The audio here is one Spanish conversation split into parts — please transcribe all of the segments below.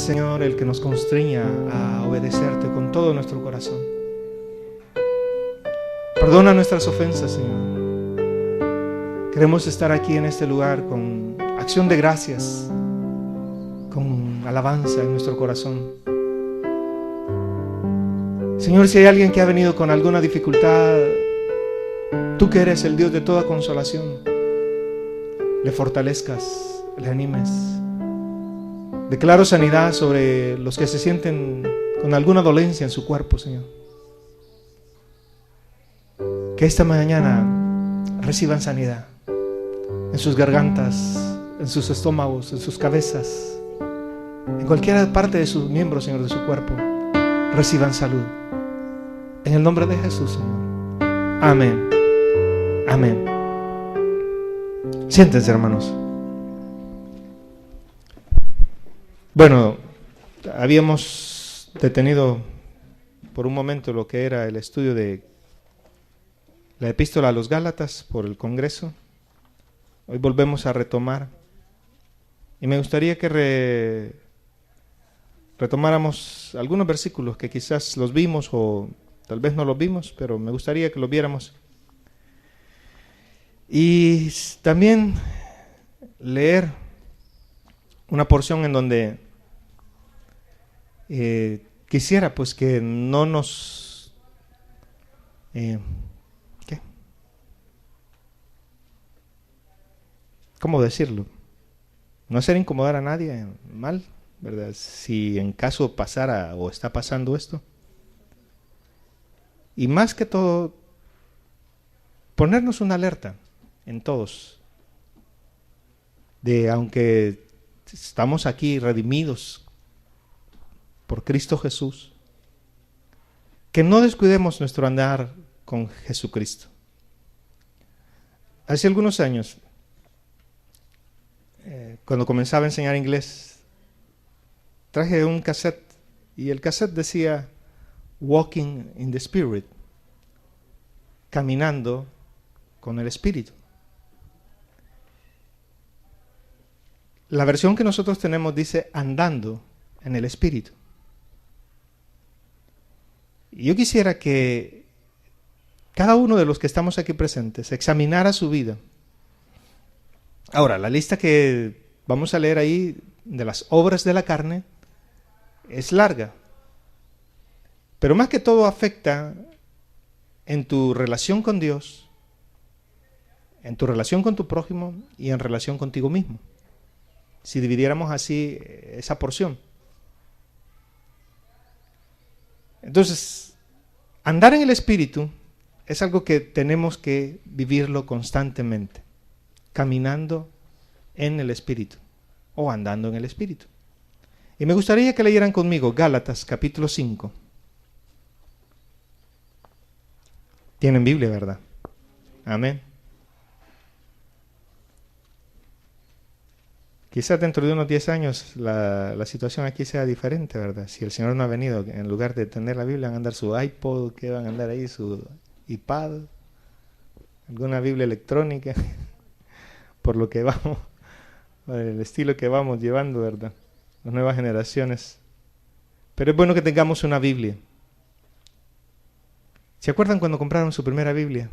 Señor, el que nos constriña a obedecerte con todo nuestro corazón. Perdona nuestras ofensas, Señor. Queremos estar aquí en este lugar con acción de gracias, con alabanza en nuestro corazón. Señor, si hay alguien que ha venido con alguna dificultad, tú que eres el Dios de toda consolación, le fortalezcas, le animes. Declaro sanidad sobre los que se sienten con alguna dolencia en su cuerpo, Señor. Que esta mañana reciban sanidad en sus gargantas, en sus estómagos, en sus cabezas, en cualquier parte de sus miembros, Señor, de su cuerpo. Reciban salud. En el nombre de Jesús, Señor. Amén. Amén. Siéntense, hermanos. Bueno, habíamos detenido por un momento lo que era el estudio de la epístola a los Gálatas por el Congreso. Hoy volvemos a retomar y me gustaría que retomáramos algunos versículos que quizás los vimos o tal vez no los vimos, pero me gustaría que los viéramos. Y también leer una porción en donde quisiera pues que no nos ¿cómo decirlo? No hacer incomodar a nadie mal, ¿verdad? Si en caso pasara o está pasando esto. Y más que todo, ponernos una alerta en todos. De aunque estamos aquí redimidos por Cristo Jesús, que no descuidemos nuestro andar con Jesucristo. Hace algunos años, cuando comenzaba a enseñar inglés, traje un cassette y el cassette decía Walking in the Spirit, caminando con el Espíritu. La versión que nosotros tenemos dice andando en el Espíritu. Y yo quisiera que cada uno de los que estamos aquí presentes examinara su vida. Ahora, la lista que vamos a leer ahí de las obras de la carne es larga, pero más que todo afecta en tu relación con Dios, en tu relación con tu prójimo y en relación contigo mismo. Si dividiéramos así esa porción. Entonces, andar en el Espíritu es algo que tenemos que vivirlo constantemente, caminando en el Espíritu o andando en el Espíritu. Y me gustaría que leyeran conmigo Gálatas capítulo 5. Tienen Biblia, ¿verdad? Amén. Quizás dentro de unos 10 años la situación aquí sea diferente, ¿verdad? Si el Señor no ha venido, en lugar de tener la Biblia, van a andar su iPod, que van a andar ahí, su iPad, alguna Biblia electrónica, por lo que vamos, por el estilo que vamos llevando, ¿verdad? Las nuevas generaciones. Pero es bueno que tengamos una Biblia. ¿Se acuerdan cuando compraron su primera Biblia?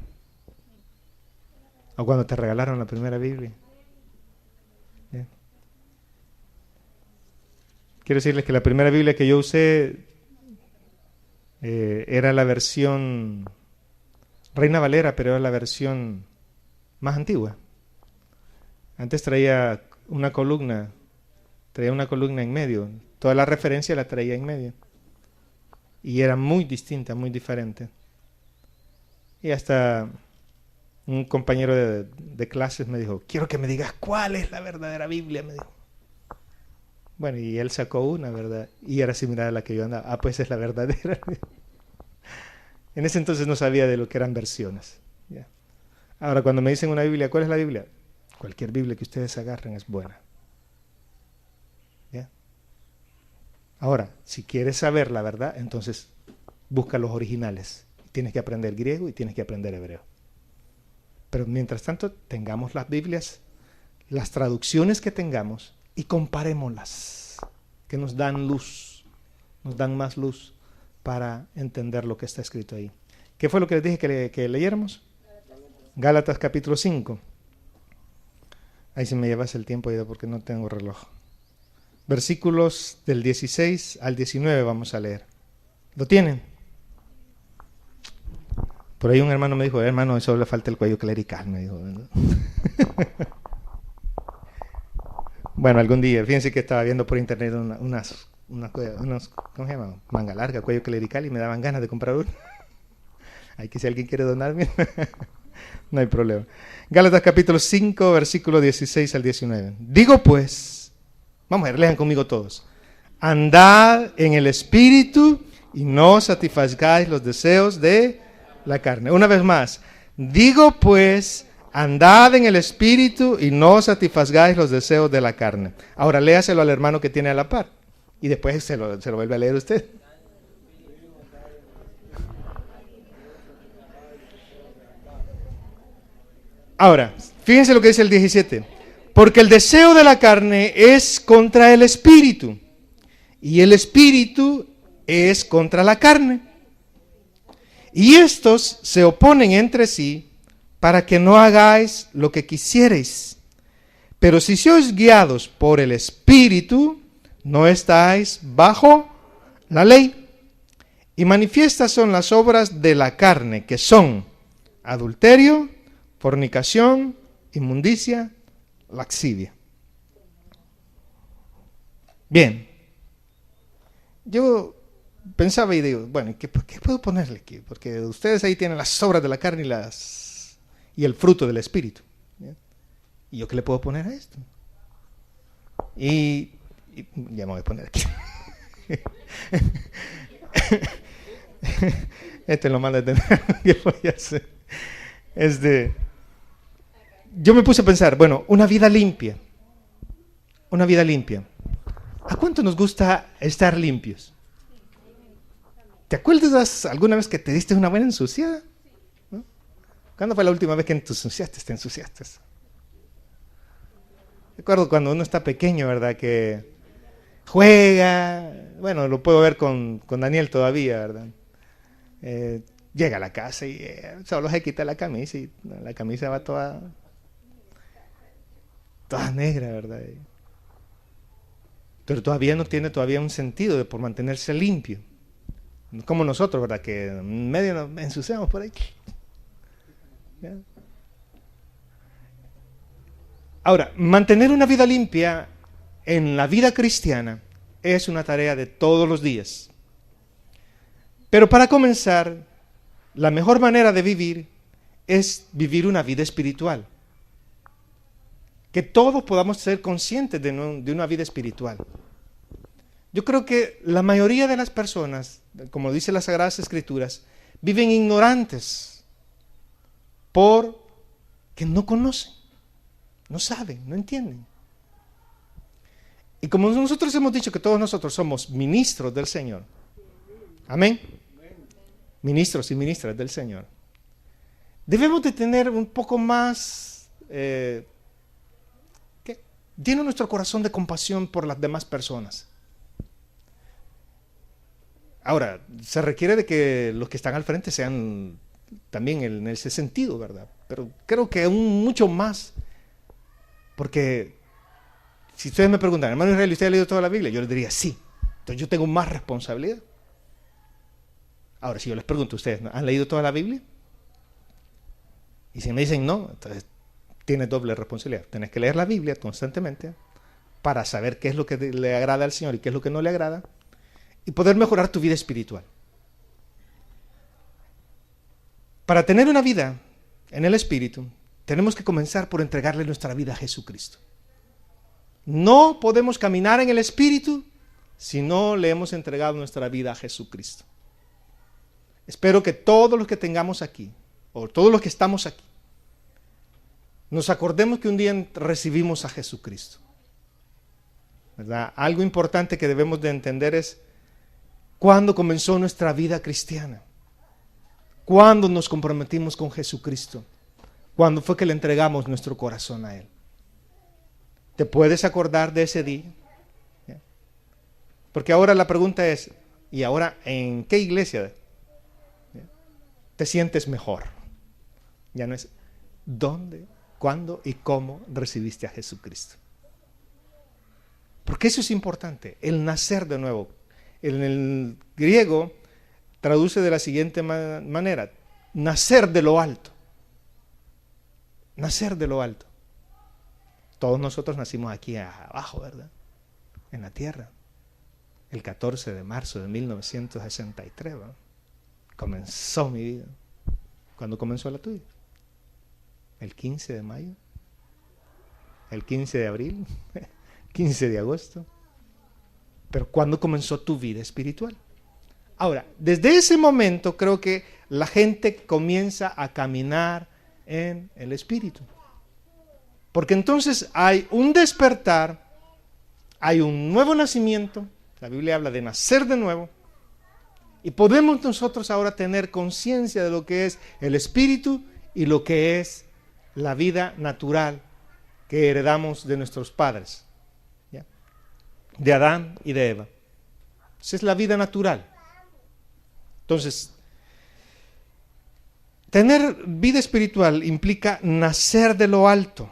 ¿O cuando te regalaron la primera Biblia? ¿Yeah? Quiero decirles que la primera Biblia que yo usé era la versión Reina Valera, pero era la versión más antigua. Antes traía una columna en medio. Toda la referencia la traía en medio. Y era muy distinta, muy diferente. Y hasta un compañero de clases me dijo, quiero que me digas cuál es la verdadera Biblia, me dijo. Bueno, y él sacó una, ¿verdad? Y era similar a la que yo andaba. Ah, pues es la verdadera. En ese entonces no sabía de lo que eran versiones. ¿Ya? Ahora, cuando me dicen una Biblia, ¿cuál es la Biblia? Cualquier Biblia que ustedes agarren es buena. ¿Ya? Ahora, si quieres saber la verdad, entonces busca los originales. Tienes que aprender griego y tienes que aprender hebreo. Pero mientras tanto, tengamos las Biblias, las traducciones que tengamos y comparémoslas. que nos dan luz, nos dan más luz para entender lo que está escrito ahí. ¿Qué fue lo que les dije que leyéramos? Gálatas capítulo 5. Ahí se me llevas el tiempo ya porque no tengo reloj. Versículos del 16 al 19 vamos a leer. ¿Lo tienen? Por ahí un hermano me dijo, hermano, eso le falta el cuello clerical, me dijo. Bueno, algún día, fíjense que estaba viendo por internet unos, ¿cómo se llama? Manga larga, cuello clerical, y me daban ganas de comprar uno. Hay que si alguien quiere donarme, no hay problema. Gálatas capítulo 5, versículo 16 al 19. Digo pues, vamos a ver, lean conmigo todos. Andad en el Espíritu y no satisfagáis los deseos de la carne. Una vez más, digo pues, andad en el Espíritu y no satisfagáis los deseos de la carne. Ahora léaselo al hermano que tiene a la par y después se lo vuelve a leer usted. Ahora, fíjense lo que dice el 17. Porque el deseo de la carne es contra el Espíritu y el Espíritu es contra la carne. Y estos se oponen entre sí para que no hagáis lo que quisierais. Pero si sois guiados por el Espíritu, no estáis bajo la ley. Y manifiestas son las obras de la carne, que son adulterio, fornicación, inmundicia, laxivia. Bien. Yo pensaba y digo, bueno, ¿qué puedo ponerle aquí? Porque ustedes ahí tienen las obras de la carne y el fruto del Espíritu. ¿Bien? ¿Y yo qué le puedo poner a esto? Y ya me voy a poner aquí. Este lo manda a tener. ¿Qué voy a hacer? Yo me puse a pensar, bueno, una vida limpia. Una vida limpia. ¿A cuánto nos gusta estar limpios? ¿Te acuerdas alguna vez que te diste una buena ensuciada? ¿No? ¿Cuándo fue la última vez que te ensuciaste? Recuerdo cuando uno está pequeño, ¿verdad? Que juega, bueno, lo puedo ver con Daniel todavía, ¿verdad? Llega a la casa y solo se quita la camisa y la camisa va toda negra, ¿verdad? Pero todavía no tiene un sentido por mantenerse limpio. Como nosotros, ¿verdad? Que en medio nos ensuciamos por ahí. ¿Ya? Ahora, mantener una vida limpia en la vida cristiana es una tarea de todos los días. Pero para comenzar, la mejor manera de vivir es vivir una vida espiritual. Que todos podamos ser conscientes de una vida espiritual. Yo creo que la mayoría de las personas, como dice las Sagradas Escrituras, viven ignorantes porque no conocen, no saben, no entienden. Y como nosotros hemos dicho que todos nosotros somos ministros del Señor, amén, ministros y ministras del Señor, debemos de tener un poco más, lleno nuestro corazón de compasión por las demás personas. Ahora, se requiere de que los que están al frente sean también en ese sentido, ¿verdad? Pero creo que aún mucho más, porque si ustedes me preguntan, hermano Israel, ¿usted ha leído toda la Biblia? Yo les diría, sí. Entonces yo tengo más responsabilidad. Ahora, si yo les pregunto a ustedes, ¿han leído toda la Biblia? Y si me dicen no, entonces tienes doble responsabilidad. Tienes que leer la Biblia constantemente para saber qué es lo que le agrada al Señor y qué es lo que no le agrada, y poder mejorar tu vida espiritual. Para tener una vida en el Espíritu, tenemos que comenzar por entregarle nuestra vida a Jesucristo. No podemos caminar en el Espíritu si no le hemos entregado nuestra vida a Jesucristo. Espero que todos los que tengamos aquí, o todos los que estamos aquí, nos acordemos que un día recibimos a Jesucristo. ¿Verdad? Algo importante que debemos de entender es cuándo comenzó nuestra vida cristiana, cuándo nos comprometimos con Jesucristo, cuándo fue que le entregamos nuestro corazón a Él. ¿Te puedes acordar de ese día? ¿Ya? Porque ahora la pregunta es, ¿y ahora en qué iglesia te sientes mejor? Ya no es dónde, cuándo y cómo recibiste a Jesucristo. Porque eso es importante, el nacer de nuevo. En el griego traduce de la siguiente manera, nacer de lo alto. Nacer de lo alto. Todos nosotros nacimos aquí abajo, ¿verdad? En la tierra. El 14 de marzo de 1963, ¿verdad? Comenzó mi vida. ¿Cuándo comenzó la tuya? ¿El 15 de mayo? ¿El 15 de abril? 15 de agosto. Pero ¿cuándo comenzó tu vida espiritual? Ahora, desde ese momento creo que la gente comienza a caminar en el Espíritu. Porque entonces hay un despertar, hay un nuevo nacimiento, la Biblia habla de nacer de nuevo, y podemos nosotros ahora tener conciencia de lo que es el Espíritu y lo que es la vida natural que heredamos de nuestros padres, ¿ya? De Adán y de Eva. Esa es la vida natural. Entonces, tener vida espiritual implica nacer de lo alto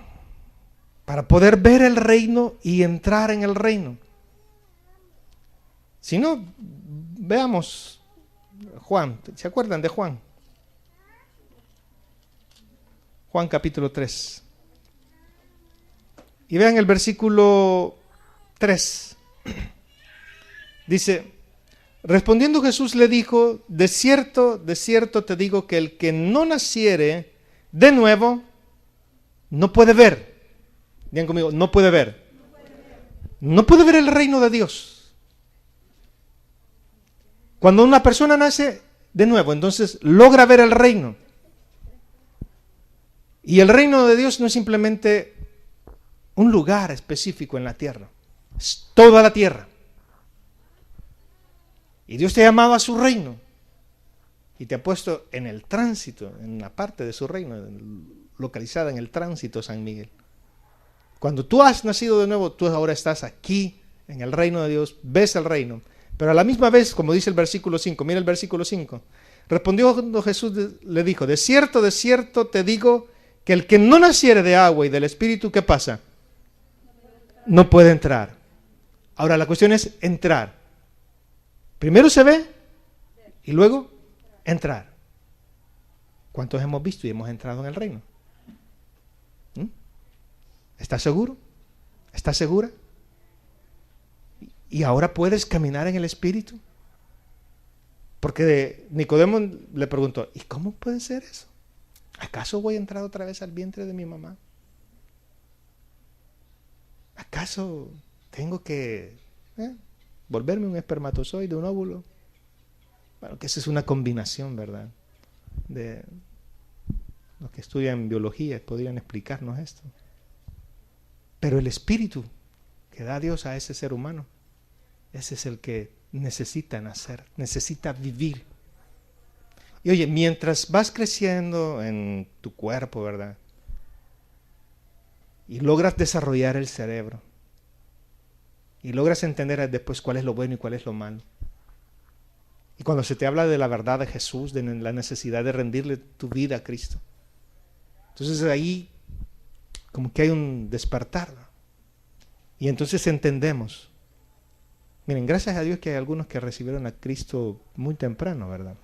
para poder ver el reino y entrar en el reino. Si no, veamos Juan. ¿Se acuerdan de Juan? Juan capítulo 3. Y vean el versículo 3. Dice, respondiendo Jesús le dijo, de cierto te digo que el que no naciere de nuevo, no puede ver. Digan conmigo, no puede ver. No puede ver el reino de Dios. Cuando una persona nace de nuevo, entonces logra ver el reino. Y el reino de Dios no es simplemente un lugar específico en la tierra, es toda la tierra. Y Dios te ha llamado a su reino y te ha puesto en el tránsito, en una parte de su reino, localizada en el tránsito San Miguel. Cuando tú has nacido de nuevo, tú ahora estás aquí en el reino de Dios, ves el reino. Pero a la misma vez, como dice el versículo 5, mira el versículo 5, respondió Jesús, le dijo, de cierto te digo que el que no naciere de agua y del Espíritu, ¿qué pasa? No puede entrar. Ahora la cuestión es entrar. Primero se ve y luego entrar. ¿Cuántos hemos visto y hemos entrado en el reino? ¿Estás seguro? ¿Estás segura? ¿Y ahora puedes caminar en el Espíritu? Porque Nicodemo le preguntó, ¿y cómo puede ser eso? ¿Acaso voy a entrar otra vez al vientre de mi mamá? ¿Acaso tengo que volverme un espermatozoide, un óvulo? Bueno, que esa es una combinación, ¿verdad? De los que estudian biología podrían explicarnos esto. Pero el espíritu que da Dios a ese ser humano, ese es el que necesita nacer, necesita vivir. Y oye, mientras vas creciendo en tu cuerpo, ¿verdad? Y logras desarrollar el cerebro, y logras entender después cuál es lo bueno y cuál es lo malo. Y cuando se te habla de la verdad de Jesús, de la necesidad de rendirle tu vida a Cristo, entonces ahí como que hay un despertar, ¿no? Y entonces entendemos. Miren, gracias a Dios que hay algunos que recibieron a Cristo muy temprano, ¿verdad?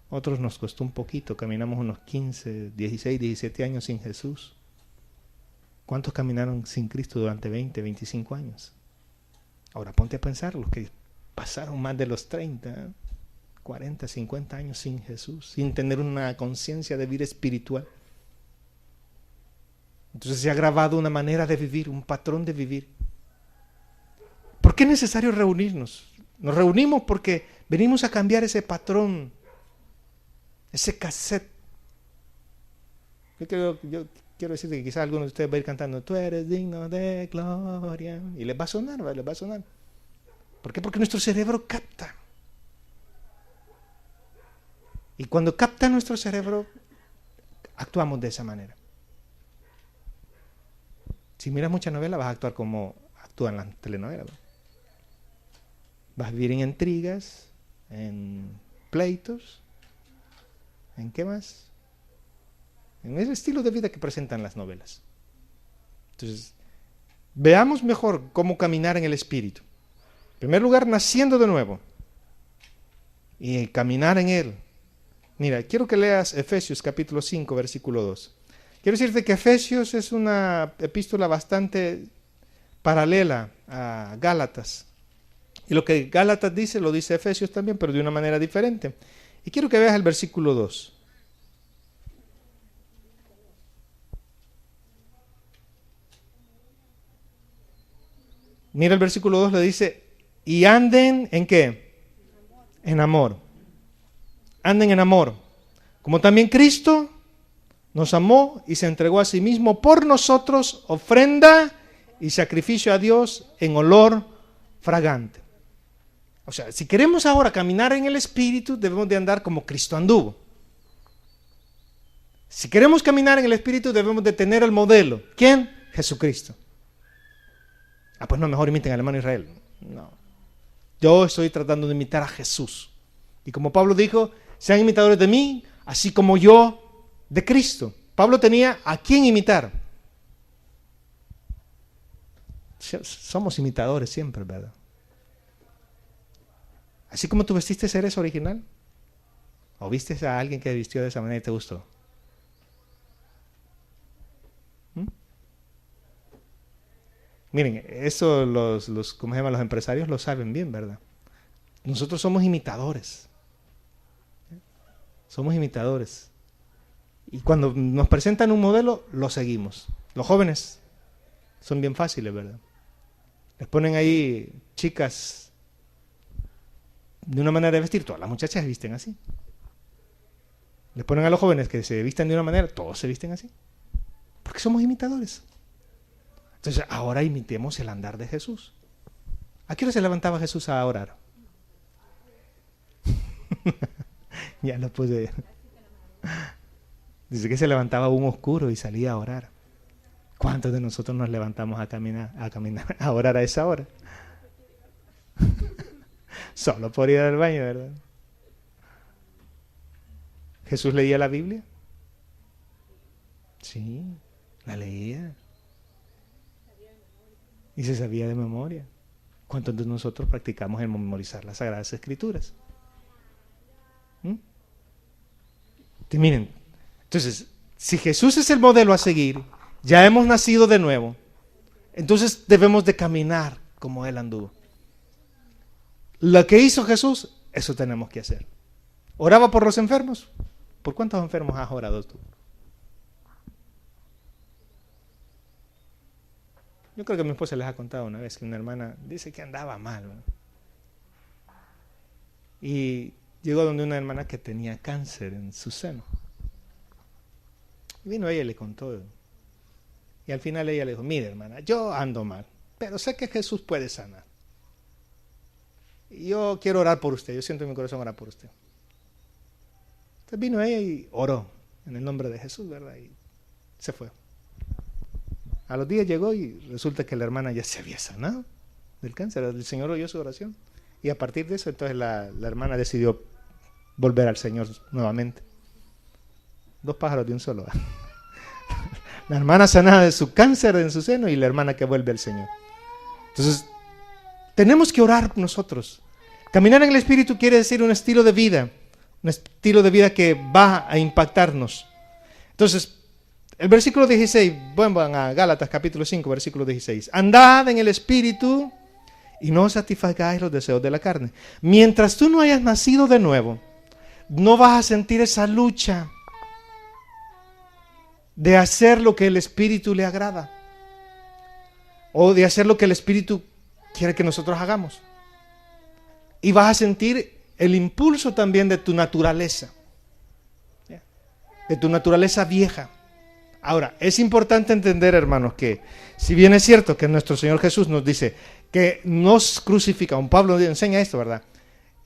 Otros nos costó un poquito, caminamos unos 15, 16, 17 años sin Jesús. ¿Cuántos caminaron sin Cristo durante 20, 25 años? Ahora ponte a pensar, los que pasaron más de los 30, 40, 50 años sin Jesús, sin tener una conciencia de vida espiritual. Entonces se ha grabado una manera de vivir, un patrón de vivir. ¿Por qué es necesario reunirnos? Nos reunimos porque venimos a cambiar ese patrón, ese cassette. Yo quiero decir que quizás algunos de ustedes va a ir cantando, tú eres digno de gloria, y les va a sonar, ¿verdad? Les va a sonar. ¿Por qué? Porque nuestro cerebro capta. Y cuando capta nuestro cerebro, actuamos de esa manera. Si miras mucha novela, vas a actuar como actúan las telenovelas, ¿no? Vas a vivir en intrigas, en pleitos, ¿en qué más? En ese estilo de vida que presentan las novelas. Entonces, veamos mejor cómo caminar en el Espíritu. En primer lugar, naciendo de nuevo y caminar en Él. Mira, quiero que leas Efesios capítulo 5, versículo 2. Quiero decirte que Efesios es una epístola bastante paralela a Gálatas. Y lo que Gálatas dice, lo dice Efesios también, pero de una manera diferente. Y quiero que veas el versículo 2. Mira el versículo 2, le dice, y anden ¿en qué? En amor. Anden en amor. Como también Cristo nos amó y se entregó a sí mismo por nosotros, ofrenda y sacrificio a Dios en olor fragante. O sea, si queremos ahora caminar en el Espíritu, debemos de andar como Cristo anduvo. Si queremos caminar en el Espíritu, debemos de tener el modelo. ¿Quién? Jesucristo. Ah, pues no, mejor imiten al hermano Israel. No. Yo estoy tratando de imitar a Jesús. Y como Pablo dijo, sean imitadores de mí, así como yo de Cristo. Pablo tenía a quién imitar. Somos imitadores siempre, ¿verdad? Así como tú vestiste, ¿eres original? ¿O viste a alguien que vistió de esa manera y te gustó? Miren, eso ¿cómo se llama? Los empresarios lo saben bien, ¿verdad? Nosotros somos imitadores. Somos imitadores. Y cuando nos presentan un modelo, lo seguimos. Los jóvenes son bien fáciles, ¿verdad? Les ponen ahí chicas de una manera de vestir. Todas las muchachas se visten así. Les ponen a los jóvenes que se vistan de una manera, todos se visten así. Porque somos imitadores. Entonces, ahora imitemos el andar de Jesús. ¿A qué hora se levantaba Jesús a orar? Ya lo puse. Dice que se levantaba aún oscuro y salía a orar. ¿Cuántos de nosotros nos levantamos a caminar, a orar a esa hora? Solo por ir al baño, ¿verdad? ¿Jesús leía la Biblia? Sí, la leía. Y se sabía de memoria. ¿Cuántos de nosotros practicamos en memorizar las Sagradas Escrituras? Miren, entonces, si Jesús es el modelo a seguir, ya hemos nacido de nuevo, entonces debemos de caminar como Él anduvo. Lo que hizo Jesús, eso tenemos que hacer. ¿Oraba por los enfermos? ¿Por cuántos enfermos has orado tú? Yo creo que mi esposa les ha contado una vez que una hermana dice que andaba mal, ¿no? Y llegó donde una hermana que tenía cáncer en su seno. Y vino ella y le contó. Y al final ella le dijo, mire hermana, yo ando mal, pero sé que Jesús puede sanar. Y yo quiero orar por usted, yo siento en mi corazón orar por usted. Entonces vino ella y oró en el nombre de Jesús, ¿verdad? Y se fue. A los días llegó y resulta que la hermana ya se había sanado del cáncer. El Señor oyó su oración. Y a partir de eso, entonces la hermana decidió volver al Señor nuevamente. 2 pájaros de un solo. La hermana sanada de su cáncer en su seno y la hermana que vuelve al Señor. Entonces, tenemos que orar nosotros. Caminar en el Espíritu quiere decir un estilo de vida. Un estilo de vida que va a impactarnos. Entonces, el versículo 16, bueno, van a Gálatas capítulo 5, versículo 16. Andad en el Espíritu y no satisfagáis los deseos de la carne. Mientras tú no hayas nacido de nuevo, no vas a sentir esa lucha de hacer lo que el Espíritu le agrada o de hacer lo que el Espíritu quiere que nosotros hagamos. Y vas a sentir el impulso también de tu naturaleza, de tu naturaleza vieja. Ahora, es importante entender, hermanos, que si bien es cierto que nuestro Señor Jesús nos dice que nos crucifica, un Pablo enseña esto, ¿verdad?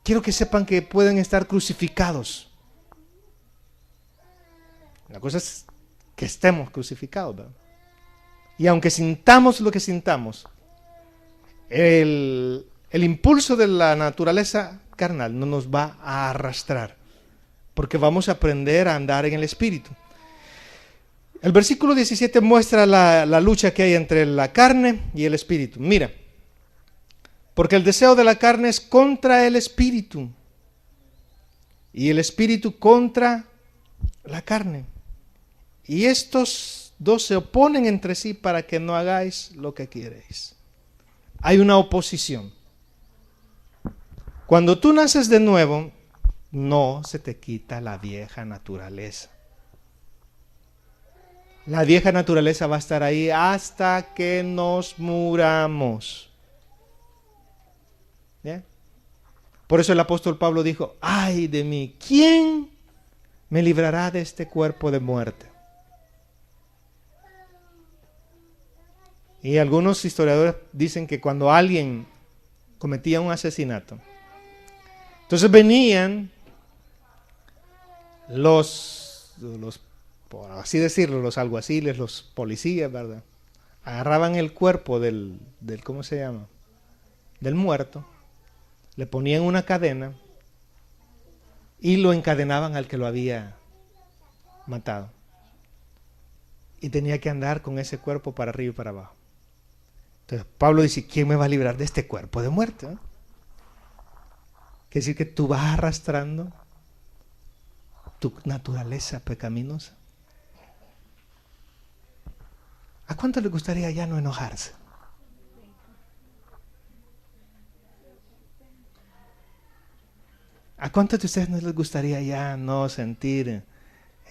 Quiero que sepan que pueden estar crucificados. La cosa es que estemos crucificados, ¿verdad? Y aunque sintamos lo que sintamos, el El impulso de la naturaleza carnal no nos va a arrastrar, porque vamos a aprender a andar en el Espíritu. El versículo 17 muestra la lucha que hay entre la carne y el Espíritu. Mira, porque el deseo de la carne es contra el Espíritu, y el Espíritu contra la carne. Y estos dos se oponen entre sí para que no hagáis lo que queréis. Hay una oposición. Cuando tú naces de nuevo, no se te quita la vieja naturaleza. La vieja naturaleza va a estar ahí hasta que nos muramos. ¿Ya? Por eso el apóstol Pablo dijo, ay de mí, ¿quién me librará de este cuerpo de muerte? Y algunos historiadores dicen que cuando alguien cometía un asesinato, entonces venían los, por así decirlo, los alguaciles, los policías, ¿verdad? Agarraban el cuerpo del ¿cómo se llama? Del muerto, le ponían una cadena y lo encadenaban al que lo había matado. Y tenía que andar con ese cuerpo para arriba y para abajo. Entonces Pablo dice, ¿quién me va a librar de este cuerpo de muerte? Quiere decir que tú vas arrastrando tu naturaleza pecaminosa. ¿A cuánto le gustaría ya no enojarse? ¿A cuántos de ustedes no les gustaría ya no sentir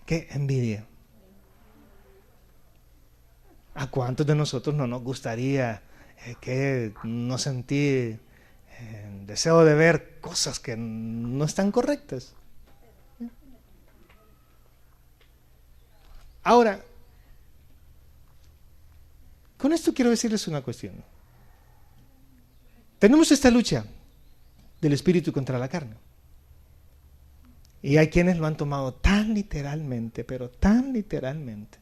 qué envidia? ¿A cuántos de nosotros no nos gustaría que no sentir deseo de ver cosas que no están correctas? Ahora, con esto quiero decirles una cuestión. Tenemos esta lucha del espíritu contra la carne. Y hay quienes lo han tomado tan literalmente, pero tan literalmente,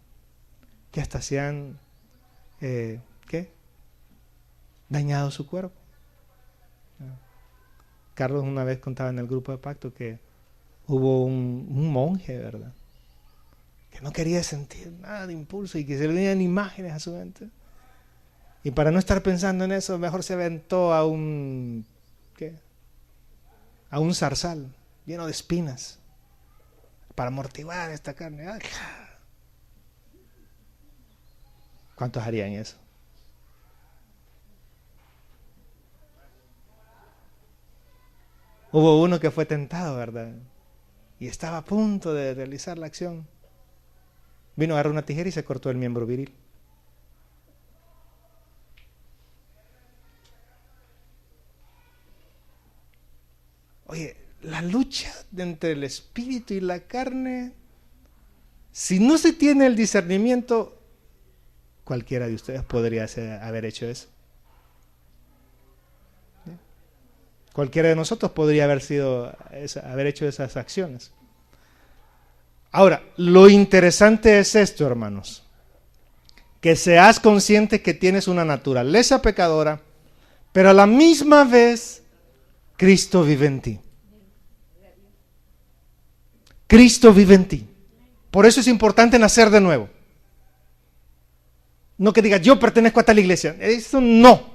que hasta se han dañado su cuerpo. Carlos una vez contaba en el grupo de pacto que hubo un monje, ¿verdad?, que no quería sentir nada de impulso y que se le venían imágenes a su mente. Y para no estar pensando en eso, mejor se aventó a un zarzal lleno de espinas para amortiguar esta carne. ¿Cuántos harían eso? Hubo uno que fue tentado, ¿verdad?, y estaba a punto de realizar la acción. Vino, agarró una tijera y se cortó el miembro viril. Oye, la lucha entre el espíritu y la carne, si no se tiene el discernimiento, cualquiera de ustedes podría haber hecho eso. Cualquiera de nosotros podría haber hecho esas acciones. Ahora, lo interesante es esto, hermanos, que seas consciente que tienes una naturaleza pecadora, pero a la misma vez Cristo vive en ti. Cristo vive en ti. Por eso es importante nacer de nuevo. No que digas, yo pertenezco a tal iglesia. Eso no.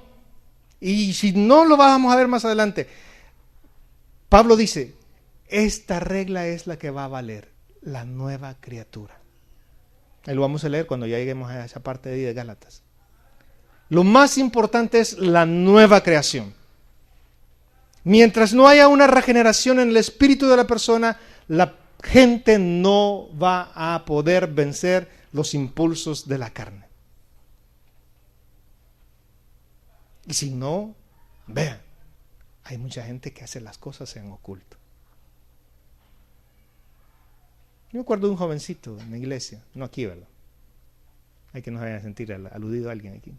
Y si no, lo vamos a ver más adelante. Pablo dice, esta regla es la que va a valer, la nueva criatura. Ahí lo vamos a leer cuando ya lleguemos a esa parte de Gálatas. Lo más importante es la nueva creación. Mientras no haya una regeneración en el espíritu de la persona, la gente no va a poder vencer los impulsos de la carne. Y si no, vean, hay mucha gente que hace las cosas en oculto. Yo me acuerdo de un jovencito en la iglesia, no aquí, ¿verdad? Hay que no se vaya a sentir aludido a alguien aquí.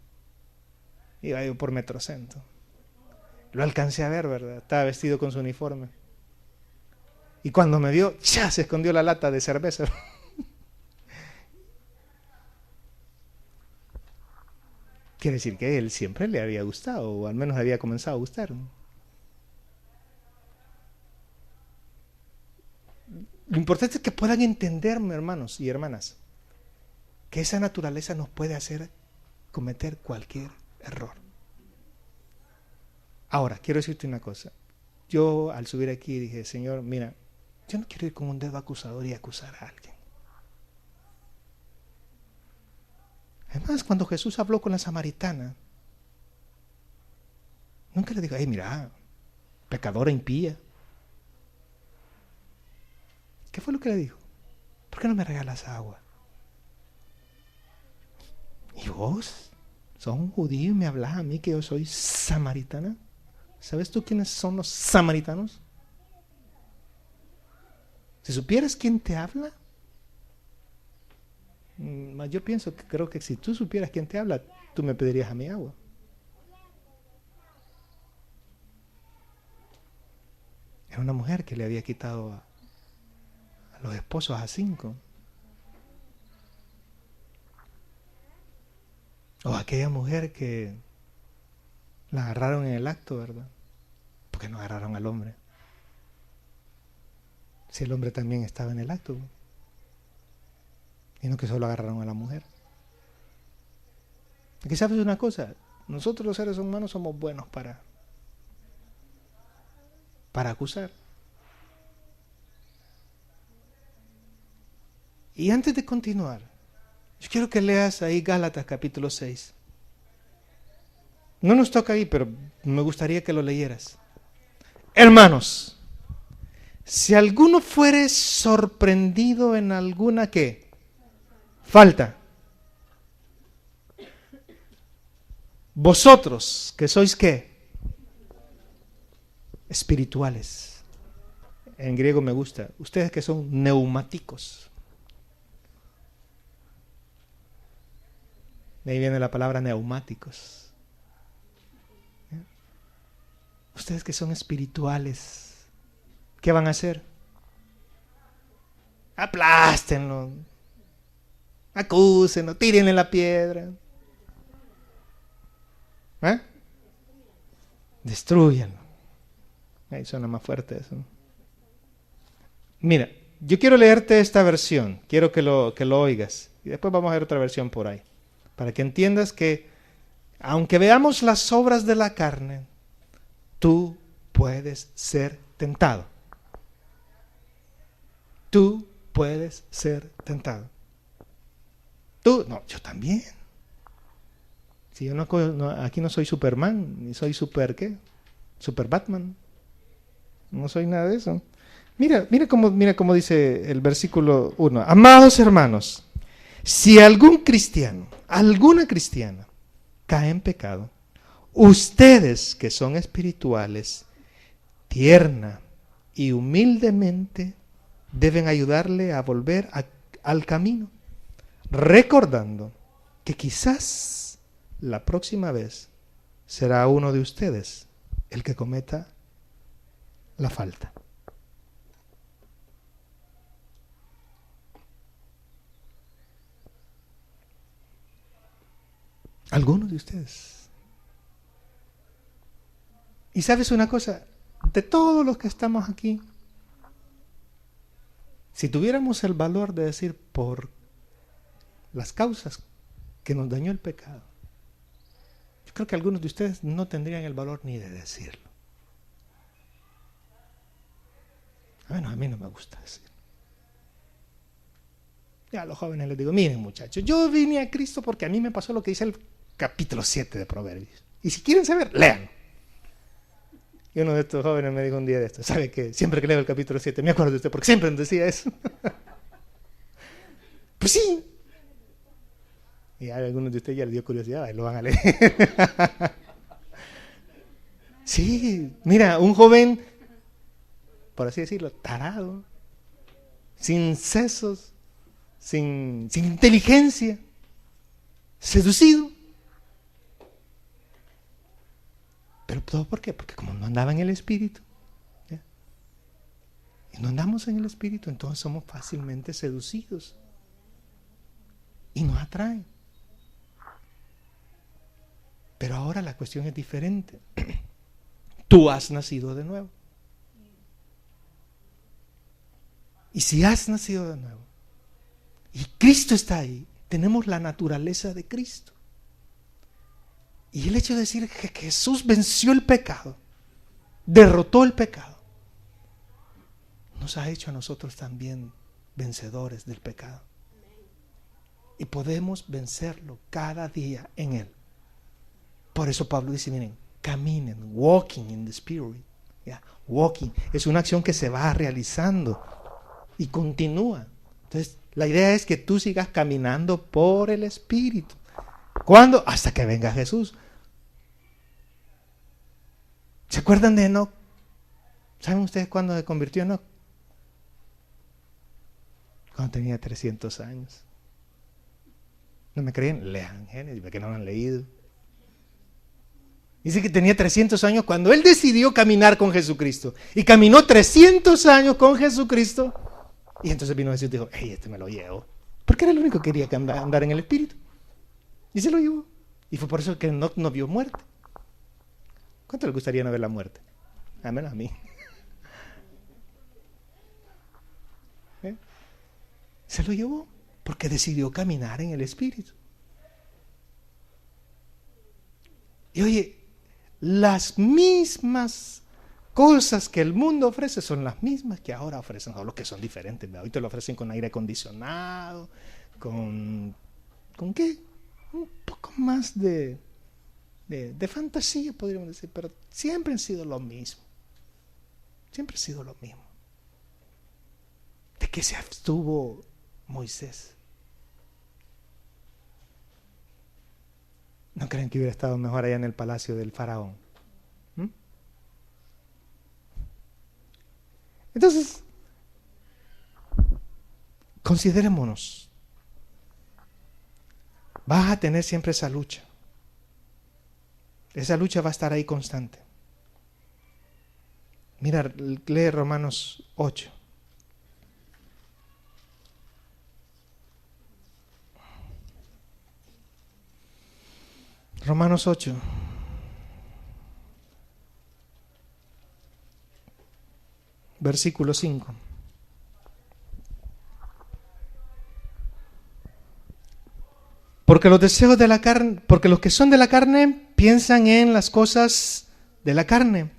Iba yo por Metrocentro. Lo alcancé a ver, ¿verdad? Estaba vestido con su uniforme. Y cuando me vio, ¡ya!, se escondió la lata de cerveza. quiere decir que él siempre le había gustado, o al menos había comenzado a gustar. Lo importante es que puedan entenderme, hermanos y hermanas, que esa naturaleza nos puede hacer cometer cualquier error. Ahora, quiero decirte una cosa. Yo al subir aquí dije, Señor, mira, yo no quiero ir con un dedo acusador y acusar a alguien. Además, cuando Jesús habló con la samaritana, nunca le dijo, hey, mira, pecadora impía. ¿Qué fue lo que le dijo? ¿Por qué no me regalas agua? ¿Y vos? ¿Sos un judío y me hablas a mí que yo soy samaritana? ¿Sabes tú quiénes son los samaritanos? Si supieras quién te habla, yo pienso que creo que si tú supieras quién te habla, tú me pedirías a mí agua. Era una mujer que le había quitado a los esposos a 5. O aquella mujer que la agarraron en el acto, ¿verdad? ¿Por qué no agarraron al hombre? Si el hombre también estaba en el acto. Y no que solo agarraron a la mujer. Aquí sabes una cosa, nosotros los seres humanos somos buenos para acusar. Y antes de continuar, yo quiero que leas ahí Gálatas capítulo 6. No nos toca ahí, pero me gustaría que lo leyeras. Hermanos, si alguno fuere sorprendido en alguna ¿qué? Falta. Vosotros, que sois ¿qué? Espirituales. En griego me gusta. Ustedes que son neumáticos. De ahí viene la palabra neumáticos. Ustedes que son espirituales, ¿qué van a hacer? Aplástenlo, acúsenlo, tírenle la piedra. Destruyanlo. Ahí suena más fuerte eso. Mira, yo quiero leerte esta versión, quiero que lo oigas, y después vamos a ver otra versión por ahí, para que entiendas que, aunque veamos las obras de la carne, tú puedes ser tentado. Tú puedes ser tentado. Tú, no, yo también. Si yo aquí no soy Superman, ni soy Super Batman. No soy nada de eso. Mira cómo dice el versículo 1. Amados hermanos, si algún cristiano, alguna cristiana, cae en pecado, ustedes que son espirituales, tierna y humildemente deben ayudarle a volver al camino, recordando que quizás la próxima vez será uno de ustedes el que cometa la falta. Algunos de ustedes. Y sabes una cosa, de todos los que estamos aquí, si tuviéramos el valor de decir por las causas que nos dañó el pecado, yo creo que algunos de ustedes no tendrían el valor ni de decirlo. Bueno, a mí no me gusta decirlo. Ya a los jóvenes les digo, miren muchachos, yo vine a Cristo porque a mí me pasó lo que dice el capítulo 7 de Proverbios. Y si quieren saber, lean. Y uno de estos jóvenes me dijo un día de esto, ¿sabe qué? Siempre que leo el capítulo 7, me acuerdo de usted, porque siempre me decía eso. Pues sí. Y a algunos de ustedes ya les dio curiosidad, y lo van a leer. Sí, mira, un joven, por así decirlo, tarado, sin sesos, sin inteligencia, seducido. ¿Pero todo por qué? Porque como no andaba en el Espíritu, ¿ya? Y no andamos en el Espíritu, entonces somos fácilmente seducidos. Y nos atraen. Pero ahora la cuestión es diferente. Tú has nacido de nuevo. Y si has nacido de nuevo, y Cristo está ahí, tenemos la naturaleza de Cristo. Y el hecho de decir que Jesús venció el pecado, derrotó el pecado, nos ha hecho a nosotros también vencedores del pecado. Y podemos vencerlo cada día en Él. Por eso Pablo dice, miren, caminen, walking in the Spirit. Walking es una acción que se va realizando y continúa. Entonces, la idea es que tú sigas caminando por el Espíritu. ¿Cuándo? Hasta que venga Jesús. ¿Se acuerdan de Enoc? ¿Saben ustedes cuándo se convirtió Enoc? Cuando tenía 300 años. ¿No me creen? Lean Génesis, que no lo han leído. Dice que tenía 300 años cuando él decidió caminar con Jesucristo. Y caminó 300 años con Jesucristo. Y entonces vino Jesús y dijo, hey, este me lo llevo. Porque era el único que quería andar en el Espíritu. Y se lo llevó. Y fue por eso que no vio muerte. ¿Cuánto le gustaría no ver la muerte? Al menos a mí. Se lo llevó porque decidió caminar en el Espíritu. Y oye, las mismas cosas que el mundo ofrece son las mismas que ahora ofrecen, solo que son diferentes. Hoy te lo ofrecen con aire acondicionado, ¿con qué? Un poco más de fantasía, podríamos decir, pero siempre han sido lo mismo. Siempre ha sido lo mismo. ¿De qué se abstuvo Moisés? ¿No creen que hubiera estado mejor allá en el palacio del faraón? Entonces, considerémonos. Vas a tener siempre esa lucha. Esa lucha va a estar ahí constante. Mira, lee Romanos 8. Romanos 8. Versículo 5. Porque los deseos de la carne, porque los que son de la carne piensan en las cosas de la carne,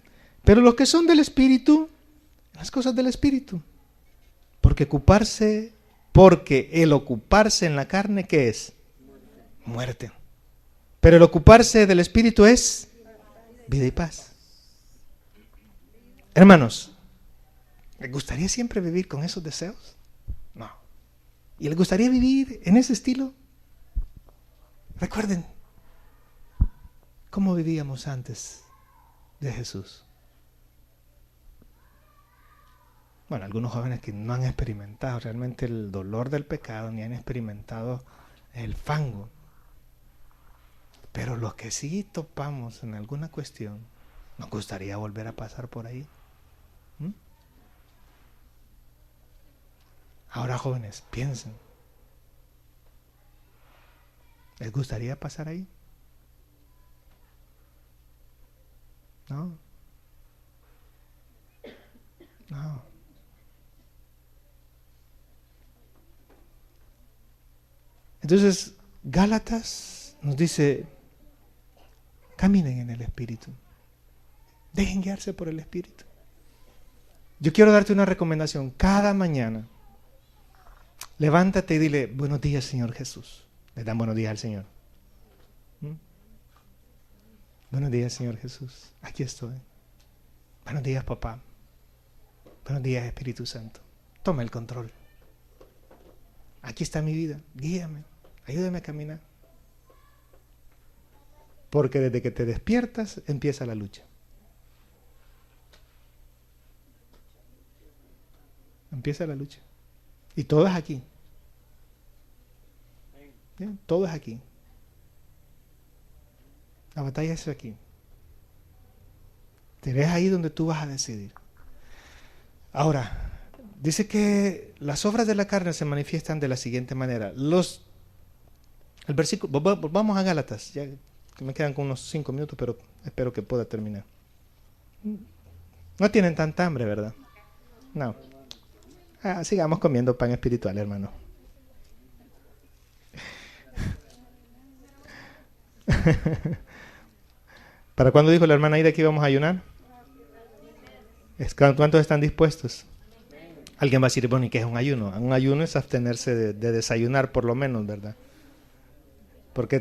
pero los que son del Espíritu, en las cosas del Espíritu. Porque el ocuparse en la carne, ¿qué es? Muerte. Pero el ocuparse del Espíritu es vida y paz. Hermanos, ¿les gustaría siempre vivir con esos deseos? No. ¿Y les gustaría vivir en ese estilo? Recuerden cómo vivíamos antes de Jesús. Bueno, algunos jóvenes que no han experimentado realmente el dolor del pecado, ni han experimentado el fango. Pero los que sí topamos en alguna cuestión, nos gustaría volver a pasar por ahí. Ahora, jóvenes, piensen. ¿Les gustaría pasar ahí? No. No. Entonces, Gálatas nos dice, caminen en el Espíritu. Dejen guiarse por el Espíritu. Yo quiero darte una recomendación. Cada mañana, levántate y dile, buenos días, Señor Jesús. Le dan buenos días al Señor. Buenos días, Señor Jesús. Aquí estoy. Buenos días, papá. Buenos días, Espíritu Santo. Toma el control. Aquí está mi vida. Guíame. Ayúdame a caminar. Porque desde que te despiertas empieza la lucha. Empieza la lucha. Y todo es aquí. ¿Bien? Todo es aquí. La batalla es aquí. Te ves ahí donde tú vas a decidir. Ahora, dice que las obras de la carne se manifiestan de la siguiente manera. El versículo, vamos a Gálatas, ya que me quedan con unos 5 minutos, pero espero que pueda terminar. No tienen tanta hambre, ¿verdad? No. Sigamos comiendo pan espiritual, hermano. ¿Para cuándo dijo la hermana Aida que íbamos a ayunar? ¿Cuántos están dispuestos? Alguien va a decir, bueno, ¿y qué es un ayuno? Un ayuno es abstenerse de desayunar por lo menos, ¿verdad? Porque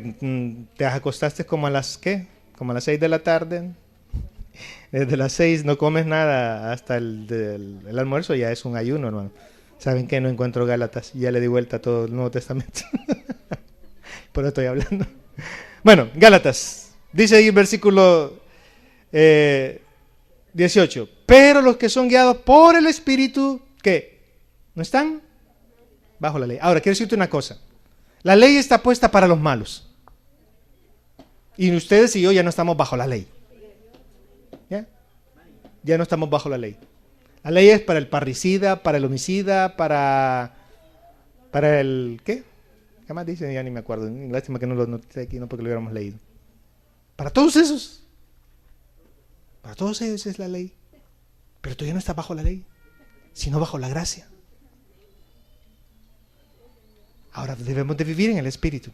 te acostaste como a las, ¿qué? Como a las 6 de la tarde. Desde las 6 no comes nada hasta el almuerzo, ya es un ayuno, hermano. ¿Saben qué? No encuentro Gálatas. Ya le di vuelta a todo el Nuevo Testamento. Por eso estoy hablando. Bueno, Gálatas. Dice ahí el versículo 18. Pero los que son guiados por el Espíritu, ¿qué? ¿No están bajo la ley? Ahora, quiero decirte una cosa. La ley está puesta para los malos. Y ustedes y yo ya no estamos bajo la ley. ¿Ya? Ya no estamos bajo la ley. La ley es para el parricida, para el homicida, para el... ¿qué? ¿Qué más dice? Ya ni me acuerdo. Lástima que no lo noté aquí, no porque lo hubiéramos leído. Para todos esos. Para todos ellos es la ley. Pero tú ya no estás bajo la ley, sino bajo la gracia. Ahora debemos de vivir en el Espíritu.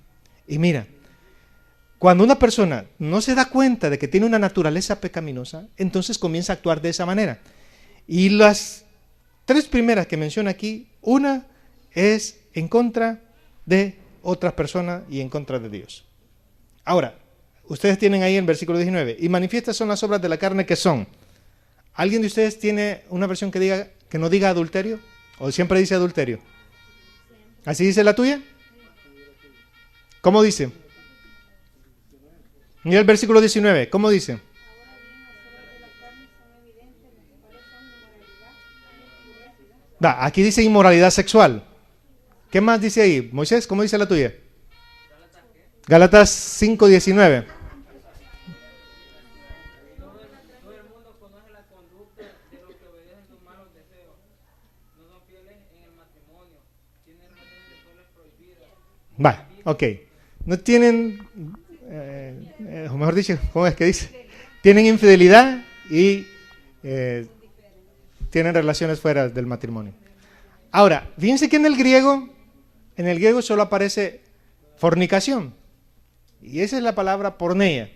Y mira, cuando una persona no se da cuenta de que tiene una naturaleza pecaminosa, entonces comienza a actuar de esa manera. Y las 3 primeras que menciona aquí, una es en contra de otras personas y en contra de Dios. Ahora, ustedes tienen ahí en versículo 19, y manifiestas son las obras de la carne que son. ¿Alguien de ustedes tiene una versión que no diga adulterio? ¿O siempre dice adulterio? ¿Así dice la tuya? ¿Cómo dice? Mira el versículo 19, ¿cómo dice? Aquí dice inmoralidad sexual. ¿Qué más dice ahí? Moisés, ¿cómo dice la tuya? Gálatas 5:19. Ok. No tienen, o mejor dicho, ¿cómo es que dice? Tienen infidelidad y tienen relaciones fuera del matrimonio. Ahora, fíjense que en el griego solo aparece fornicación. Y esa es la palabra porneia.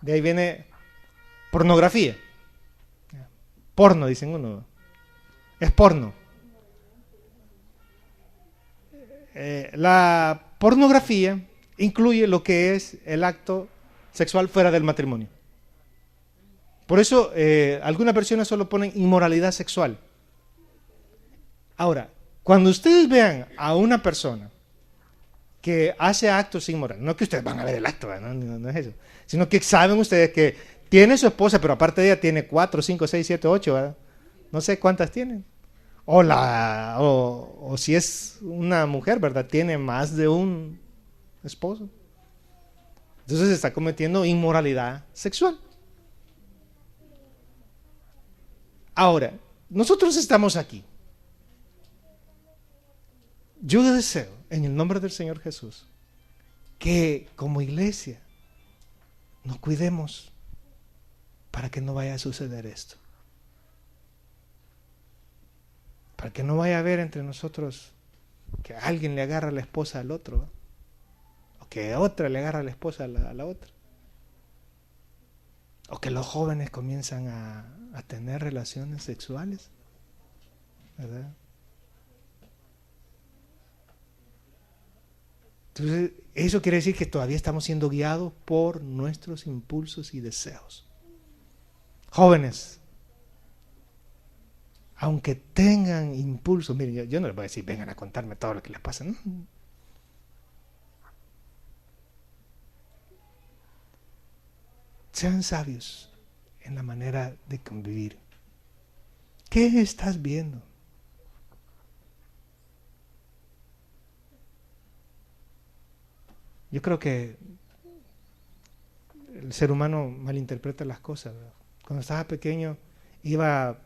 De ahí viene pornografía. Porno, dicen uno. Es porno. La pornografía incluye lo que es el acto sexual fuera del matrimonio. Por eso algunas versiones solo ponen inmoralidad sexual. Ahora, cuando ustedes vean a una persona que hace actos inmorales, no que ustedes van a ver el acto, no es eso, sino que saben ustedes que tiene su esposa, pero aparte de ella tiene 4, 5, 6, 7, 8, ¿verdad? No sé cuántas tienen. O si es una mujer, ¿verdad? Tiene más de un esposo. Entonces está cometiendo inmoralidad sexual. Ahora, nosotros estamos aquí. Yo deseo, en el nombre del Señor Jesús, que como iglesia nos cuidemos para que no vaya a suceder esto. Para que no vaya a haber entre nosotros que alguien le agarra a la esposa al otro, o que otra le agarra a la esposa a la otra, o que los jóvenes comienzan a tener relaciones sexuales, ¿verdad? Entonces, eso quiere decir que todavía estamos siendo guiados por nuestros impulsos y deseos. Jóvenes, aunque tengan impulsos, miren, yo no les voy a decir, vengan a contarme todo lo que les pasa, ¿no? Sean sabios en la manera de convivir. ¿Qué estás viendo? Yo creo que el ser humano malinterpreta las cosas, ¿verdad? Cuando estaba pequeño,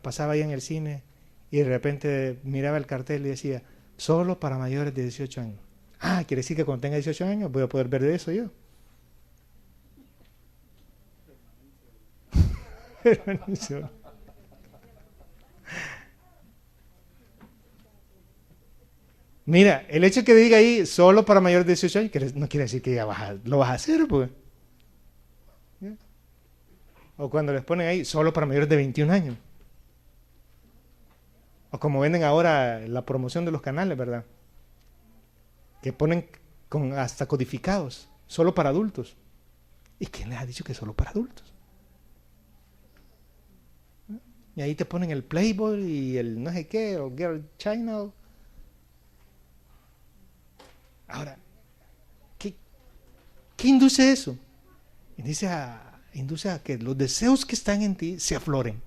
pasaba ahí en el cine y de repente miraba el cartel y decía, solo para mayores de 18 años. Quiere decir que cuando tenga 18 años voy a poder ver de eso yo. Buenísimo. Mira, el hecho que diga ahí solo para mayores de 18 años no quiere decir que ya lo vas a hacer, pues. ¿Ya? O cuando les ponen ahí solo para mayores de 21 años. O como venden ahora la promoción de los canales, ¿verdad? Que ponen hasta codificados, solo para adultos. ¿Y quién les ha dicho que es solo para adultos? Y ahí te ponen el Playboy y el no sé qué, o Girl China. Ahora, ¿qué induce eso? Induce a que los deseos que están en ti se afloren.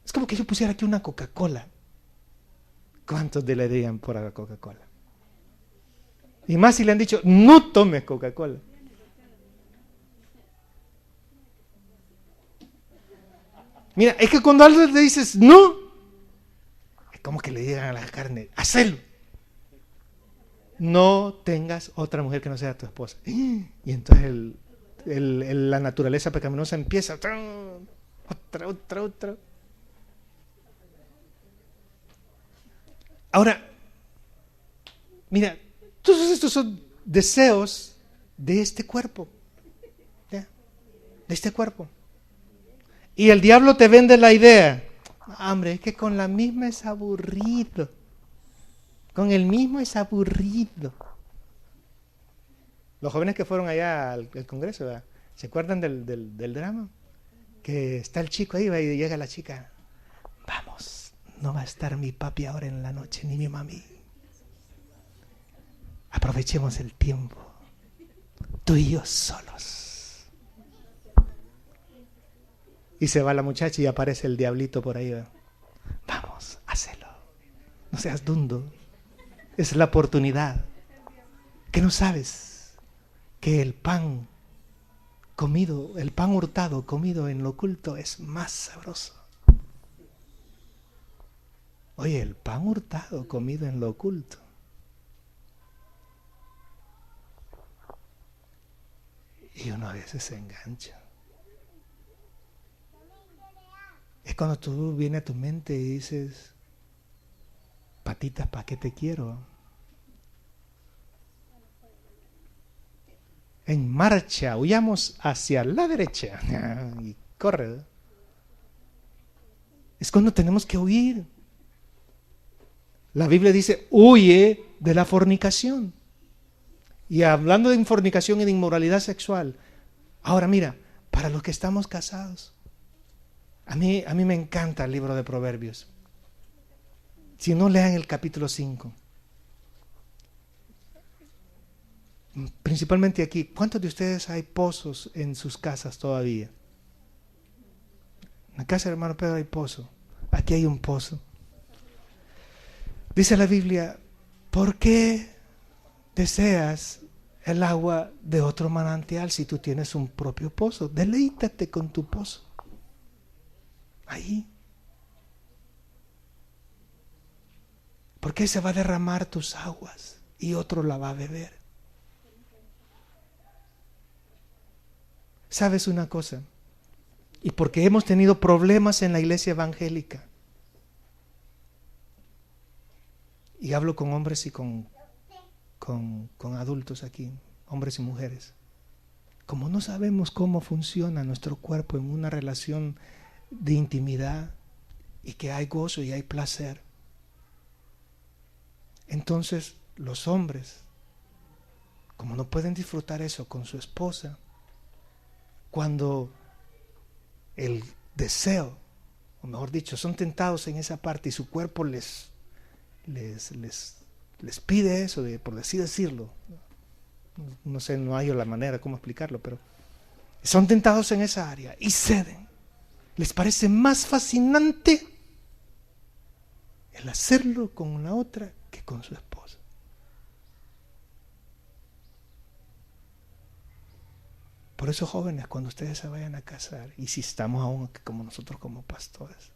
Es como que yo pusiera aquí una Coca-Cola. ¿Cuántos le darían por la Coca-Cola? Y más si le han dicho, no tomes Coca-Cola. Mira, es que cuando algo le dices no, es como que le digan a la carne, hacelo. No tengas otra mujer que no sea tu esposa. Y entonces la naturaleza pecaminosa empieza otra. Ahora, mira, todos estos son deseos de este cuerpo. ¿Ya? De este cuerpo. Y el diablo te vende la idea. Hombre, es que con la misma es aburrido. Con el mismo es aburrido. Los jóvenes que fueron allá al congreso, ¿verdad? ¿Se acuerdan del drama? Que está el chico ahí y llega la chica. Vamos, no va a estar mi papi ahora en la noche, ni mi mami. Aprovechemos el tiempo. Tú y yo solos. Y se va la muchacha y aparece el diablito por ahí, ¿verdad? Vamos, hazlo. No seas dundo. Es la oportunidad. ¿Qué no sabes? Que el pan comido, el pan hurtado comido en lo oculto es más sabroso. Oye, el pan hurtado comido en lo oculto. Y uno a veces se engancha. Es cuando tú vienes a tu mente y dices, patitas, ¿para qué te quiero? En marcha, huyamos hacia la derecha. Y corre. Es cuando tenemos que huir. La Biblia dice, huye de la fornicación. Y hablando de fornicación y de inmoralidad sexual, ahora mira, para los que estamos casados, a mí me encanta el libro de Proverbios. Si no, lean el capítulo 5. Principalmente aquí, ¿cuántos de ustedes hay pozos en sus casas todavía? En la casa del hermano Pedro hay pozo. Aquí hay un pozo. Dice la Biblia, ¿por qué deseas el agua de otro manantial si tú tienes un propio pozo? Deleítate con tu pozo. Ahí. ¿Por qué se va a derramar tus aguas y otro la va a beber? ¿Sabes una cosa? Y porque hemos tenido problemas en la iglesia evangélica, y hablo con hombres y con adultos aquí, hombres y mujeres, como no sabemos cómo funciona nuestro cuerpo en una relación de intimidad y que hay gozo y hay placer, entonces los hombres, como no pueden disfrutar eso con su esposa, cuando el deseo, o mejor dicho, son tentados en esa parte y su cuerpo les pide eso, por así decirlo, no sé, no hay la manera cómo explicarlo, pero son tentados en esa área y ceden. Les parece más fascinante el hacerlo con la otra que con su esposa. Por eso, jóvenes, cuando ustedes se vayan a casar, y si estamos aún como nosotros como pastores,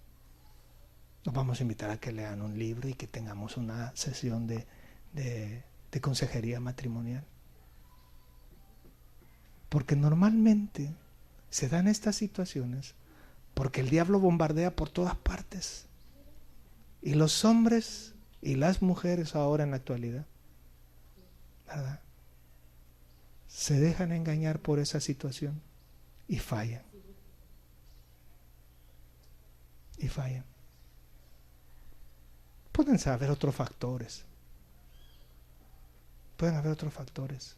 nos vamos a invitar a que lean un libro y que tengamos una sesión de consejería matrimonial. Porque normalmente se dan estas situaciones porque el diablo bombardea por todas partes. Y los hombres y las mujeres ahora en la actualidad, ¿verdad?, se dejan engañar por esa situación y fallan. Y fallan. Pueden haber otros factores. Pueden haber otros factores.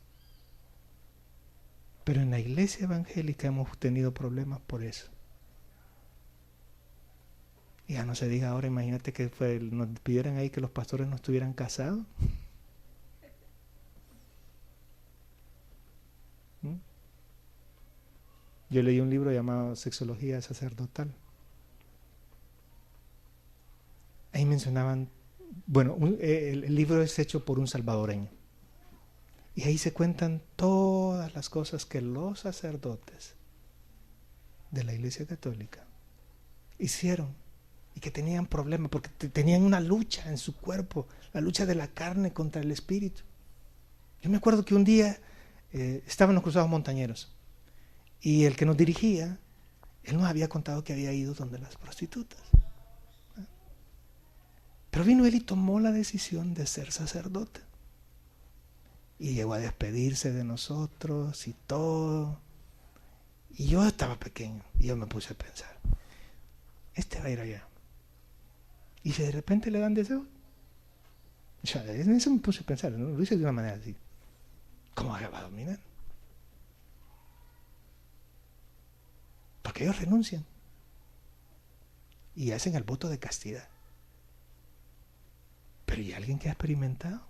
Pero en la iglesia evangélica hemos tenido problemas por eso. Y ya no se diga ahora, imagínate que nos pidieran ahí que los pastores no estuvieran casados. Yo leí un libro llamado Sexología Sacerdotal. Ahí mencionaban, bueno, el libro es hecho por un salvadoreño. Y ahí se cuentan todas las cosas que los sacerdotes de la Iglesia Católica hicieron y que tenían problemas porque tenían una lucha en su cuerpo, la lucha de la carne contra el espíritu. Yo me acuerdo que un día estaban los cruzados montañeros y el que nos dirigía, él nos había contado que había ido donde las prostitutas. Pero vino él y tomó la decisión de ser sacerdote. Y llegó a despedirse de nosotros y todo. Y yo estaba pequeño y yo me puse a pensar, este va a ir allá. Y si de repente le dan deseo. O sea, en eso me puse a pensar, ¿no? Lo hice de una manera así. ¿Cómo va a dominar? Porque ellos renuncian y hacen el voto de castidad. Pero ¿y alguien que ha experimentado?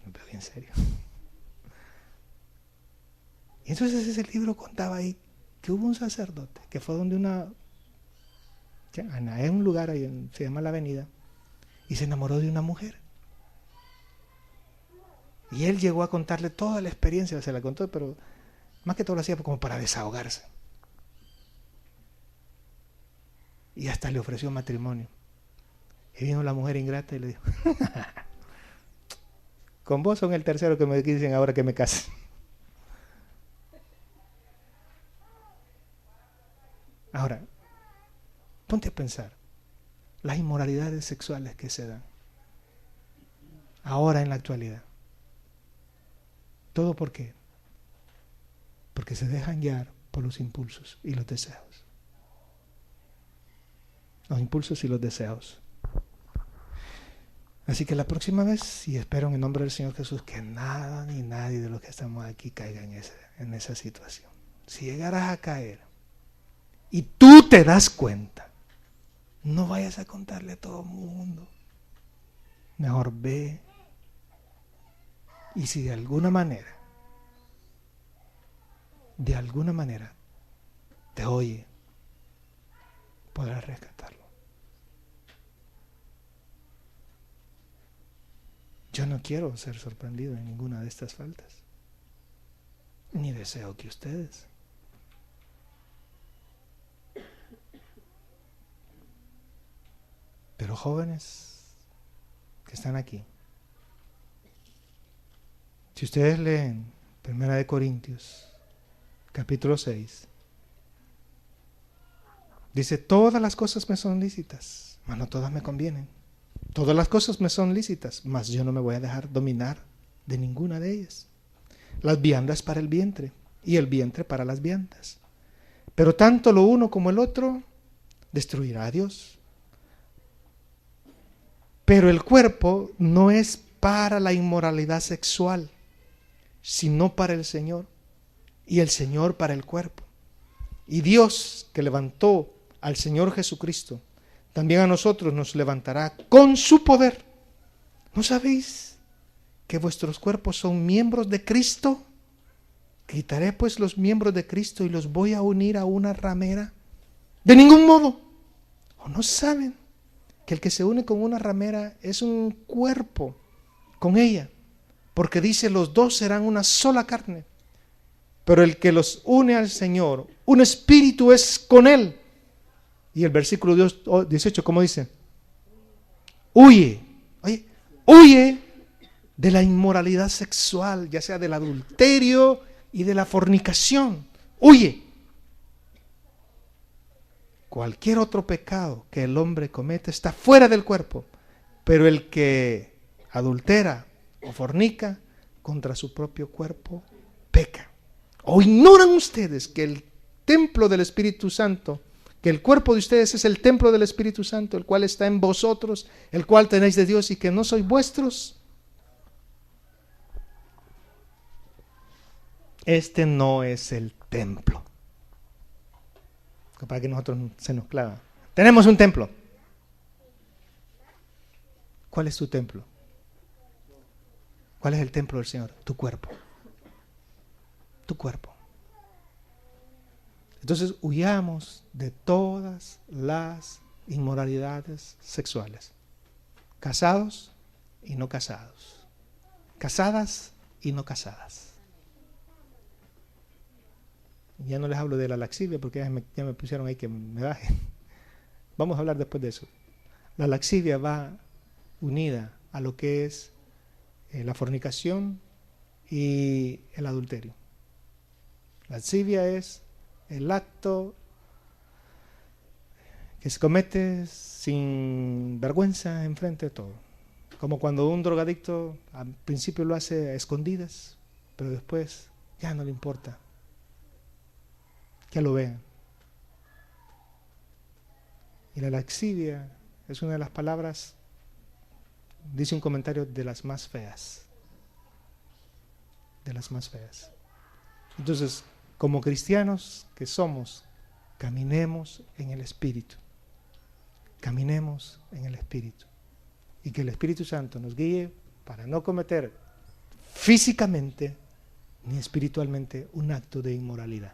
Me veo bien serio. Y entonces ese libro contaba ahí que hubo un sacerdote que fue donde en un lugar ahí, se llama La Avenida, y se enamoró de una mujer. Y él llegó a contarle toda la experiencia, se la contó, pero más que todo lo hacía como para desahogarse. Y hasta le ofreció matrimonio. Y vino la mujer ingrata y le dijo, con vos son el tercero que me dicen ahora que me case. Ahora, ponte a pensar las inmoralidades sexuales que se dan ahora en la actualidad. ¿Todo por qué? Porque se dejan guiar por los impulsos y los deseos. Los impulsos y los deseos. Así que la próxima vez, y espero en el nombre del Señor Jesús, que nada ni nadie de los que estamos aquí caiga en esa situación. Si llegaras a caer y tú te das cuenta, no vayas a contarle a todo el mundo. Mejor ve. Y si de alguna manera te oye, podrás rescatarlo. Yo no quiero ser sorprendido en ninguna de estas faltas, ni deseo que ustedes. Pero jóvenes que están aquí, si ustedes leen 1 Corintios capítulo 6, dice, todas las cosas me son lícitas, mas no todas me convienen. Todas las cosas me son lícitas, mas yo no me voy a dejar dominar de ninguna de ellas. Las viandas para el vientre y el vientre para las viandas. Pero tanto lo uno como el otro destruirá a Dios. Pero el cuerpo no es para la inmoralidad sexual, sino para el Señor, y el Señor para el cuerpo. Y Dios, que levantó al Señor Jesucristo, también a nosotros nos levantará con su poder. ¿No sabéis que vuestros cuerpos son miembros de Cristo? Quitaré pues los miembros de Cristo y los voy a unir a una ramera. De ningún modo. ¿O no saben que el que se une con una ramera es un cuerpo con ella? Porque dice, los dos serán una sola carne. Pero el que los une al Señor, un espíritu es con él. Y el versículo 18, ¿cómo dice? Huye Huye de la inmoralidad sexual, ya sea del adulterio y de la fornicación. Huye. Cualquier otro pecado que el hombre comete está fuera del cuerpo, pero el que adultera o fornica contra su propio cuerpo peca. ¿O ignoran ustedes que el templo del Espíritu Santo, que el cuerpo de ustedes es el templo del Espíritu Santo, el cual está en vosotros, el cual tenéis de Dios y que no sois vuestros? Este no es el templo. Para que nosotros se nos clava. Tenemos un templo. ¿Cuál es tu templo? ¿Cuál es el templo del Señor? Tu cuerpo. Tu cuerpo. Entonces huyamos de todas las inmoralidades sexuales. Casados y no casados. Casadas y no casadas. Ya no les hablo de la laxivia porque ya me pusieron ahí que me bajen. Vamos a hablar después de eso. La laxivia va unida a lo que es la fornicación y el adulterio. La lascivia es el acto que se comete sin vergüenza enfrente de todo. Como cuando un drogadicto al principio lo hace a escondidas, pero después ya no le importa. Que lo vean. Y la laxivia es una de las palabras, dice un comentario, de las más feas. De las más feas. Entonces, como cristianos que somos, caminemos en el Espíritu. Caminemos en el Espíritu. Y que el Espíritu Santo nos guíe para no cometer físicamente ni espiritualmente un acto de inmoralidad.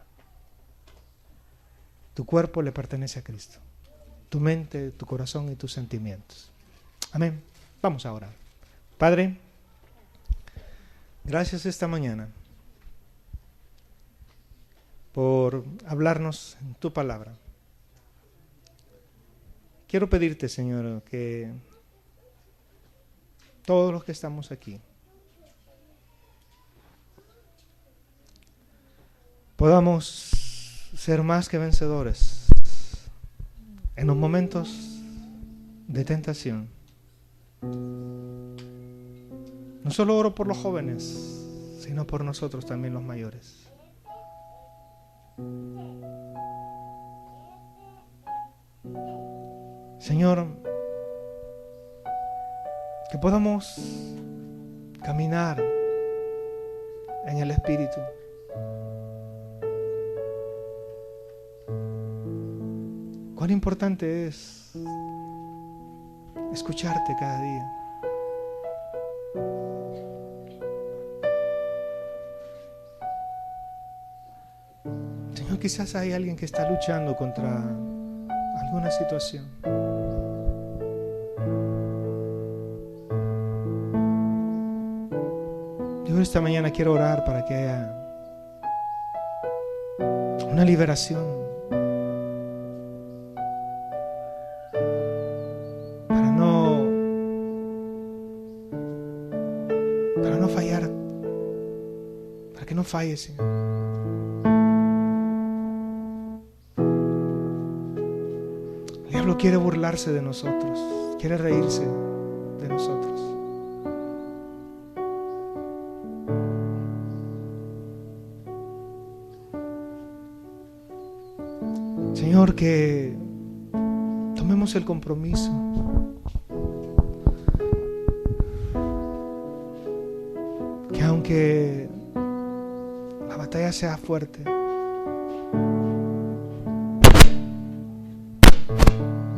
Tu cuerpo le pertenece a Cristo. Tu mente, tu corazón y tus sentimientos. Amén. Vamos a orar. Padre, gracias esta mañana por hablarnos en tu palabra. Quiero pedirte, Señor, que todos los que estamos aquí podamos ser más que vencedores en los momentos de tentación. No solo oro por los jóvenes, sino por nosotros también los mayores. Señor, que podamos caminar en el Espíritu. Cuán importante es escucharte cada día. Señor, quizás hay alguien que está luchando contra alguna situación. Yo esta mañana quiero orar para que haya una liberación. Falle, Señor. El diablo quiere burlarse de nosotros, quiere reírse de nosotros. Señor, que tomemos el compromiso que aunque la batalla sea fuerte,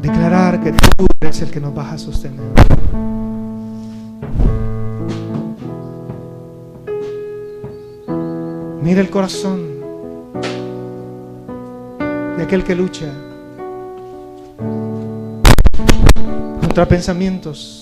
declarar que tú eres el que nos vas a sostener. Mira el corazón de aquel que lucha contra pensamientos